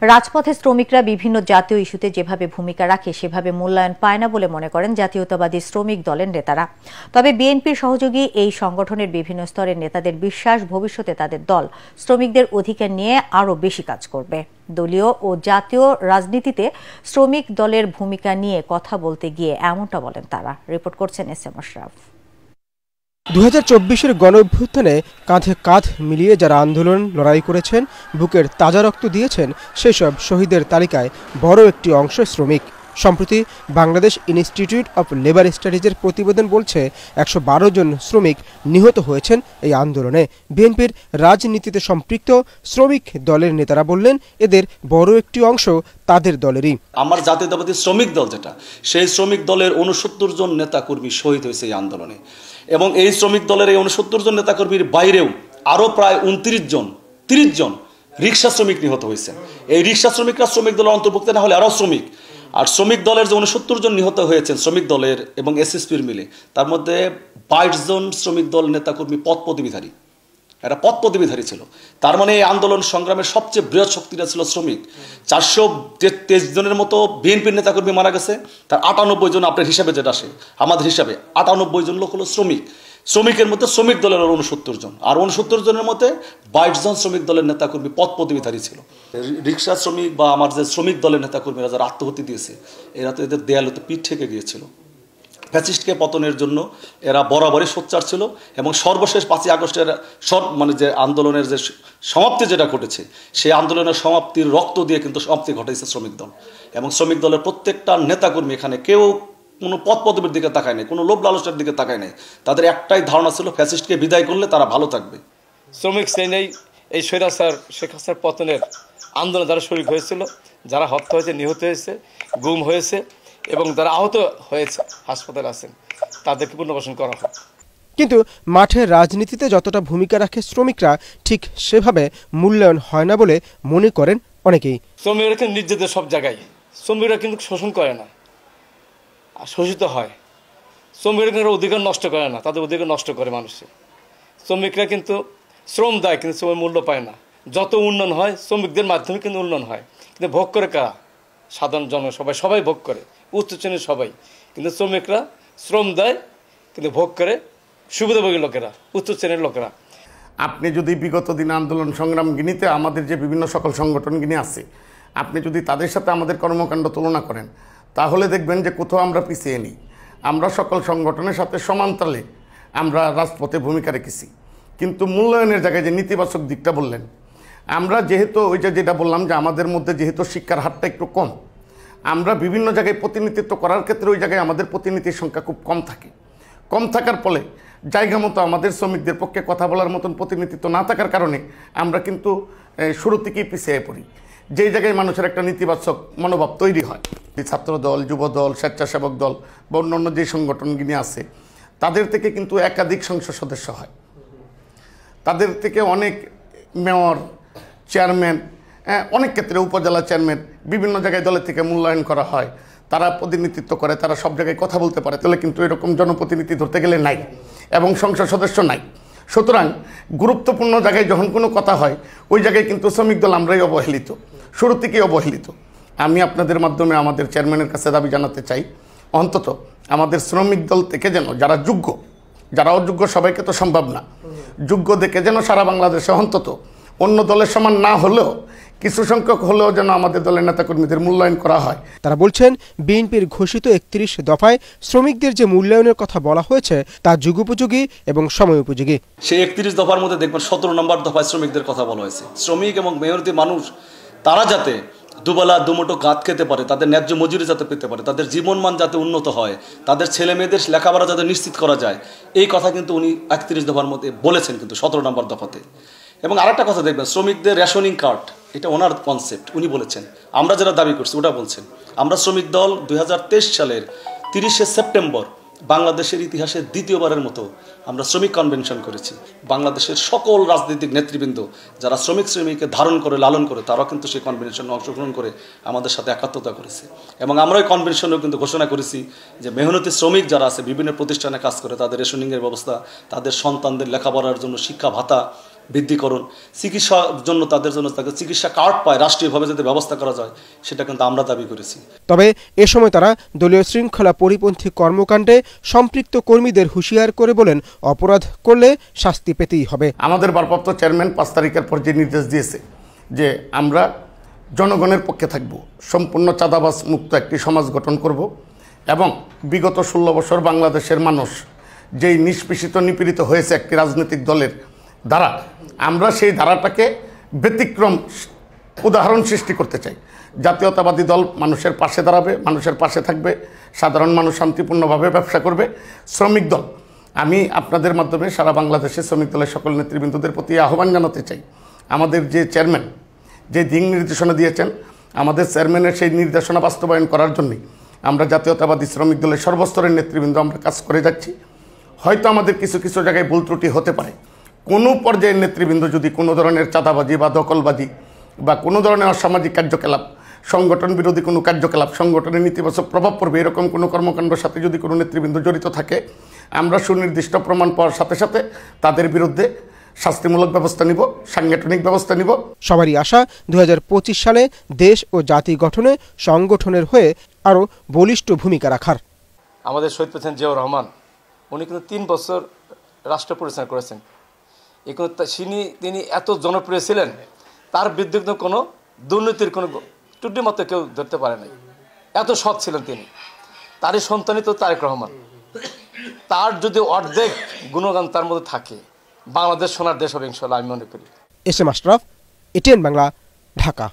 রাজপথে শ্রমিকরা বিভিন্ন জাতীয় ইস্যুতে যেভাবে ভূমিকা রাখে সেভাবে মূল্যায়ন পায় না বলে মনে করেন জাতীয়তাবাদী শ্রমিক দলের নেতারা। তবে বিএনপির সহযোগী এই সংগঠনের বিভিন্ন স্তরের নেতাদের বিশ্বাস, ভবিষ্যতে তাদের দল শ্রমিকদের অধিকার নিয়ে আরও বেশি কাজ করবে। দলীয় ও জাতীয় রাজনীতিতে শ্রমিক দলের ভূমিকা নিয়ে কথা বলতে গিয়ে এমনটা বলেন তারা। রিপোর্ট করছেন এস.এম. আশরাফ। 2024-এর গণঅভ্যুত্থানে কাঁধে কাঁধ মিলিয়ে যারা আন্দোলন লড়াই করেছেন, বুকের তাজা রক্ত দিয়েছেন, সেসব শহীদের তালিকায় বড় একটি অংশ শ্রমিক। সম্প্রতি বাংলাদেশ ইনস্টিটিউট অব লেবার স্টাডিজের প্রতিবেদন বলছে 112 জন শ্রমিক নিহত হয়েছেন এই আন্দোলনে। বিএনপির রাজনীতিতে সম্পৃক্ত শ্রমিক দলের নেতারা বললেন, এদের বড় একটি অংশ তাদের দলেরই। আমার জাতীয়তাবাদী শ্রমিক দল যেটা, সেই শ্রমিক দলের 69 জন নেতাকর্মী শহীদ হয়েছে এই আন্দোলনে। এবং এই শ্রমিক দলের এই 69 জন নেতাকর্মীর বাইরেও আরও প্রায় 30 জন রিক্সা শ্রমিক নিহত হয়েছেন। এই রিক্সা শ্রমিকরা শ্রমিক দলের অন্তর্ভুক্ত না হলে আরও শ্রমিক। আর শ্রমিক দলের যে 69 জন নিহত হয়েছেন শ্রমিক দলের এবং এসএসপির মিলে, তার মধ্যে 22 জন শ্রমিক দল নেতাকর্মী পদপ্রতিধারী। এরা পদপ্রতিধারী ছিল। তার মানে এই আন্দোলন সংগ্রামের সবচেয়ে বৃহৎ শক্তিটা ছিল শ্রমিক। 423 জনের মতো বিএনপির নেতাকর্মী মারা গেছে, তার 98 জন আপনার হিসাবে যেটা আসে, আমাদের হিসাবে 98 জন লোক হলো শ্রমিক। শ্রমিকের মধ্যে শ্রমিক দলের 69 জন, আর 69 জনের মধ্যে 22 জন শ্রমিক দলের নেতাকর্মী পদপ্রতিধারী ছিল। রিক্সা শ্রমিক বা আমার যে শ্রমিক দলের নেতাকর্মীরা যারা আত্মহত্যা দিয়েছে, এরা তো এদের দেয়ালতে পিঠ থেকে গিয়েছিল। ফ্যাসিস্টকে পতনের জন্য এরা বরাবরই সোচ্চার ছিল। এবং সর্বশেষ 5ই আগস্টের যে আন্দোলনের যে সমাপ্তি যেটা ঘটেছে, সেই আন্দোলনের সমাপ্তির রক্ত দিয়ে কিন্তু সমাপ্তি ঘটেছে শ্রমিক দল। এবং শ্রমিক দলের প্রত্যেকটা নেতাকর্মী এখানে কেউ কোনো পদপদবীর দিকে তাকায় নাই, কোনো লোভ লালসার দিকে তাকায় নাই। তাদের একটাই ধারণা ছিল, ফ্যাসিস্টকে বিদায় করলে তারা ভালো থাকবে। শ্রমিক শ্রেণী এই স্বৈরাচার শেখ হাসিনার পতনের আন্দোলনে যারা শরিক হয়েছিল, যারা হত্যা হয়েছে, নিহত হয়েছে, গুম হয়েছে এবং যারা আহত হয়েছে, হাসপাতালে আছেন, তাদেরকে পুনর্বাসন করা হোক। কিন্তু মাঠের রাজনীতিতে যতটা ভূমিকা রাখে শ্রমিকরা, ঠিক সেভাবে মূল্যায়ন হয় না বলে মনে করেন অনেকেই। শ্রমিকরা কিন্তু নির্যাতিত সব জায়গায়, শ্রমিকরা কিন্তু শোষণ করে না, শোষিত হয়। শ্রমিকরা কিন্তু অধিকার নষ্ট করে না, তাদের অধিকার নষ্ট করে মানুষের। শ্রমিকরা কিন্তু শ্রম দেয়, কিন্তু শ্রমের মূল্য পায় না। যত উন্নয়ন হয় শ্রমিকদের মাধ্যমে কিন্তু উন্নয়ন হয়, কিন্তু ভোগ করে কারা? সাধারণ জন, সবাই ভোগ করে, উচ্চ শ্রেণীর সবাই। কিন্তু শ্রমিকরা শ্রম দেয়, কিন্তু ভোগ করে সুবিধাভোগী লোকেরা, উচ্চ শ্রেণীর লোকেরা। আপনি যদি বিগত দিনে আন্দোলন সংগ্রাম গিনিতে আমাদের যে বিভিন্ন সকল সংগঠন গিনি আছে, আপনি যদি তাদের সাথে আমাদের কর্মকাণ্ড তুলনা করেন, তাহলে দেখবেন যে কোথাও আমরা পিছিয়ে নিই। আমরা সকল সংগঠনের সাথে সমান্তরালে আমরা রাজপথে ভূমিকা রেখেছি। কিন্তু মূল্যায়নের জায়গায় যে নেতিবাচক দিকটা বললেন, আমরা যেহেতু ওই যেটা বললাম যে আমাদের মধ্যে যেহেতু শিক্ষার হারটা একটু কম, আমরা বিভিন্ন জায়গায় প্রতিনিধিত্ব করার ক্ষেত্রে ওই জায়গায় আমাদের প্রতিনিধির সংখ্যা খুব কম থাকে। কম থাকার ফলে জায়গা মতো আমাদের শ্রমিকদের পক্ষে কথা বলার মতন প্রতিনিধিত্ব না থাকার কারণে আমরা কিন্তু শুরু থেকেই পিছিয়ে পড়ি। যেই জায়গায় মানুষের একটা নেতিবাচক মনোভাব তৈরি হয়, ছাত্র দল, যুব দল, স্বেচ্ছাসেবক দল বা অন্যান্য যে সংগঠনগুলি আছে, তাদের থেকে কিন্তু একাধিক সংসদ সদস্য হয়। তাদের থেকে অনেক মেয়র, চেয়ারম্যান, অনেক ক্ষেত্রে উপজেলা চেয়ারম্যান, বিভিন্ন জায়গায় দলের থেকে মূল্যায়ন করা হয়। তারা প্রতিনিধিত্ব করে, তারা সব জায়গায় কথা বলতে পারে। তাহলে কিন্তু এরকম জনপ্রতিনিধি ধরতে গেলে নাই, এবং সংসদ সদস্য নাই। সুতরাং গুরুত্বপূর্ণ জায়গায় যখন কোনো কথা হয়, ওই জায়গায় কিন্তু শ্রমিক দল আমরাই অবহেলিত, শুরু থেকেই অবহেলিত। আমি আপনাদের মাধ্যমে আমাদের চেয়ারম্যানের কাছে দাবি জানাতে চাই, অন্তত আমাদের শ্রমিক দল থেকে যেন যারা যোগ্য, যারা অযোগ্য সবাইকে তো সম্ভব না, যোগ্য দেখে যেন সারা বাংলাদেশে অন্তত অন্য দলের সমান না হলেও কিছু সংখ্যক হলেও যেন আমাদের দলের নেতাকর্মীদের মূল্যায়ন করা হয়। তারা বলছেন, বিএনপির ঘোষিত 31 দফায় শ্রমিকদের যে মূল্যায়নের কথা বলা হয়েছে তা যুগোপযোগী এবং সময় উপযোগী। সেই 31 দফার মধ্যে দেখবেন 17 নম্বর দফায় শ্রমিকদের কথা বলা হয়েছে। শ্রমিক এবং মেহনতি মানুষ তারা যাতে দুবেলা দুমুঠো ভাত খেতে পারে, তাদের ন্যায্য মজুরি যাতে পেতে পারে, তাদের জীবনমান যাতে উন্নত হয়, তাদের ছেলে মেয়েদের লেখাপড়া যাতে নিশ্চিত করা যায়, এই কথা কিন্তু উনি 31 দফার মধ্যে বলেছেন, কিন্তু 17 নম্বর দফাতে। এবং আরেকটা কথা দেখবেন, শ্রমিকদের রেশনিং কার্ড, এটা ওনার কনসেপ্ট, উনি বলেছেন। আমরা যারা দাবি করছি ওটা বলছেন। আমরা শ্রমিক দল 2023 সালের 30 সেপ্টেম্বর বাংলাদেশের ইতিহাসে দ্বিতীয়বারের মতো আমরা শ্রমিক কনভেনশন করেছি। বাংলাদেশের সকল রাজনৈতিক নেতৃবৃন্দ যারা শ্রমিককে ধারণ করে, লালন করে, তারাও কিন্তু সেই কনভেনশনে অংশগ্রহণ করে আমাদের সাথে একাত্মতা করেছে। এবং আমরা ওই কনভেনশনেও কিন্তু ঘোষণা করেছি যে মেহনতি শ্রমিক যারা আছে, বিভিন্ন প্রতিষ্ঠানে কাজ করে, তাদের রেশনিংয়ের ব্যবস্থা, তাদের সন্তানদের লেখাপড়ার জন্য শিক্ষা ভাতা, বৃদ্ধিকরণ, চিকিৎসার জন্য তাদের চিকিৎসা কার্ড পায় রাষ্ট্রীয়ভাবে যাতে ব্যবস্থা করা যায়, সেটা কিন্তু আমরা দাবি করেছি। তবে এ সময় তারা দলীয় শৃঙ্খলা পরিপন্থী কর্মকাণ্ডে সম্পৃক্ত কর্মীদের হুঁশিয়ার করে বলেন, অপরাধ করলে শাস্তি পেতেই হবে। আমাদের ভারপ্রাপ্ত চেয়ারম্যান 5 তারিখের পর যে নির্দেশ দিয়েছে যে আমরা জনগণের পক্ষে থাকব, সম্পূর্ণ চাঁদাবাজ মুক্ত একটি সমাজ গঠন করব এবং বিগত 16 বছর বাংলাদেশের মানুষ যেই নিষ্পেষিত নিপীড়িত হয়েছে একটি রাজনৈতিক দলের দ্বারা, আমরা সেই ধারাটাকে ব্যতিক্রম উদাহরণ সৃষ্টি করতে চাই। জাতীয়তাবাদী দল মানুষের পাশে দাঁড়াবে, মানুষের পাশে থাকবে, সাধারণ মানুষ শান্তিপূর্ণভাবে ব্যবসা করবে। শ্রমিক দল, আমি আপনাদের মাধ্যমে সারা বাংলাদেশে শ্রমিক দলের সকল নেতৃবৃন্দদের প্রতি আহ্বান জানাতে চাই, আমাদের যে চেয়ারম্যান যে দিক নির্দেশনা দিয়েছেন, আমাদের চেয়ারম্যানের সেই নির্দেশনা বাস্তবায়ন করার জন্যই আমরা জাতীয়তাবাদী শ্রমিক দলের সর্বস্তরের নেতৃবৃন্দ আমরা কাজ করে যাচ্ছি। হয়তো আমাদের কিছু কিছু জায়গায় ভুল ত্রুটি হতে পারে, কোনো পর্যায়ের নেতৃবৃন্দ যদি কোনো ধরনের চাঁদাবাজি বা দখলবাজি বা কোনো ধরনের অসামাজিক কার্যকলাপ, সংগঠন বিরোধী কোনো কার্যকলাপ, সংগঠনের নেতিবাচক প্রভাব পড়বে এরকম কোনো কর্মকাণ্ডের সাথে যদি কোনো নেতৃবৃন্দ জড়িত থাকে, আমরা সুনির্দিষ্ট প্রমাণ পাওয়ার সাথে সাথে তাদের বিরুদ্ধে শাস্তিমূলক ব্যবস্থা নিব, সাংগঠনিক ব্যবস্থা নিব। সবারই আশা 2025 সালে দেশ ও জাতি গঠনে সংগঠনের হয়ে আরও বলিষ্ঠ ভূমিকা রাখার। আমাদের শহীদ প্রেসিডেন্ট জিয়াউর রহমান উনি কিন্তু 3 বছর রাষ্ট্র পরিচালনা করেছেন। তিনি এত জনপ্রিয় ছিলেন, তার বিরুদ্ধে কিন্তু কোনো দুর্নীতির কোনো ত্রুটি মতো কেউ ধরতে পারে নাই, এত সৎ ছিলেন তিনি। তারই সন্তানই তো তারেক রহমান। তার যদি অর্ধেক গুণগান তার মধ্যে থাকে, বাংলাদেশ সোনার দেশ হবে ইনশাআল্লাহ আমি মনে করি। S M Ashraf, ATN Bangla, Dhaka.